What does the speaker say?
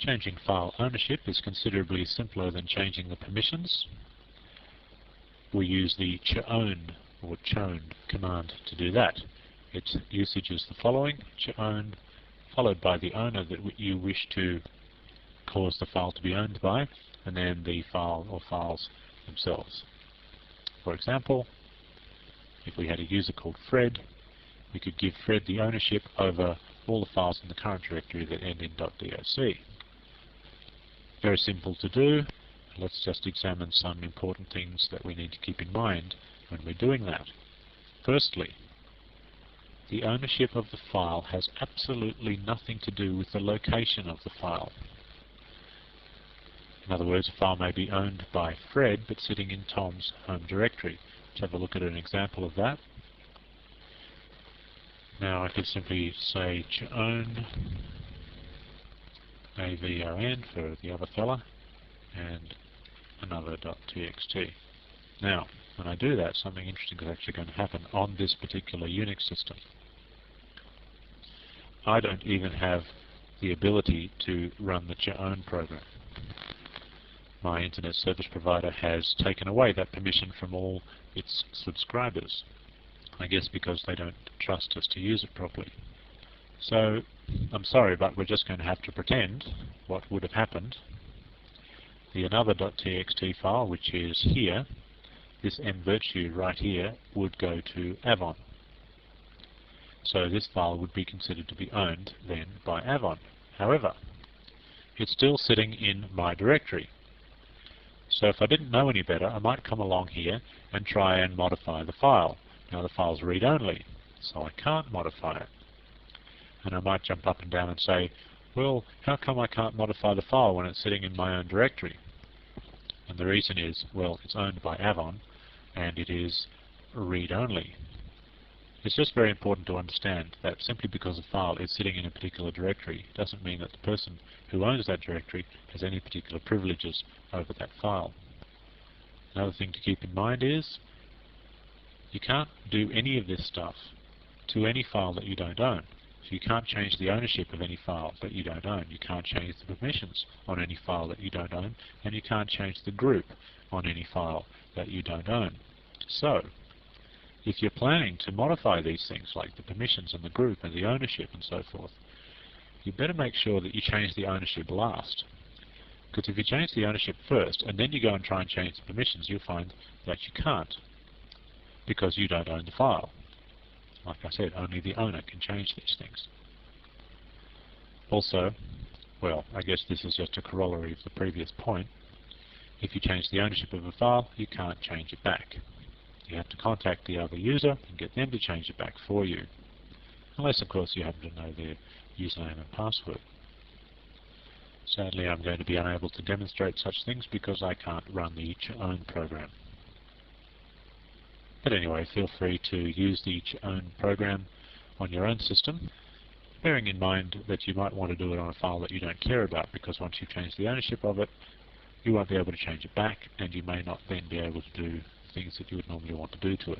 Changing file ownership is considerably simpler than changing the permissions. We use the chown or chown command to do that. Its usage is the following: chown followed by the owner that you wish to cause the file to be owned by, and then the file or files themselves. For example, if we had a user called Fred, we could give Fred the ownership over all the files in the current directory that end in .doc. Very simple to do. Let's just examine some important things that we need to keep in mind when we're doing that. Firstly, the ownership of the file has absolutely nothing to do with the location of the file. In other words, a file may be owned by Fred but sitting in Tom's home directory. Let's have a look at an example of that. Now I could simply say chown avon for the other fella and another .txt. Now, when I do that, something interesting is actually going to happen on this particular Unix system. I don't even have the ability to run the chown program. My internet service provider has taken away that permission from all its subscribers. I guess because they don't trust us to use it properly. So, I'm sorry, but we're just going to have to pretend what would have happened. The another.txt file, which is here, this mvirtue right here, would go to Avon. So this file would be considered to be owned then by Avon. However, it's still sitting in my directory. So if I didn't know any better, I might come along here and try and modify the file. Now the file's read-only, so I can't modify it. And I might jump up and down and say, well, how come I can't modify the file when it's sitting in my own directory? And the reason is, well, it's owned by Avon, and it is read-only. It's just very important to understand that simply because a file is sitting in a particular directory doesn't mean that the person who owns that directory has any particular privileges over that file. Another thing to keep in mind is you can't do any of this stuff to any file that you don't own. So you can't change the ownership of any file that you don't own. You can't change the permissions on any file that you don't own, and you can't change the group on any file that you don't own. So, if you're planning to modify these things like the permissions and the group and the ownership and so forth, you better make sure that you change the ownership last. Because if you change the ownership first and then you go and try and change the permissions, you'll find that you can't, because you don't own the file. Like I said, only the owner can change these things. Also, well, I guess this is just a corollary of the previous point. If you change the ownership of a file, you can't change it back. You have to contact the other user and get them to change it back for you. Unless, of course, you happen to know their username and password. Sadly, I'm going to be unable to demonstrate such things because I can't run the chown program. But anyway, feel free to use the chown program on your own system, bearing in mind that you might want to do it on a file that you don't care about, because once you've changed the ownership of it, you won't be able to change it back, and you may not then be able to do things that you would normally want to do to it.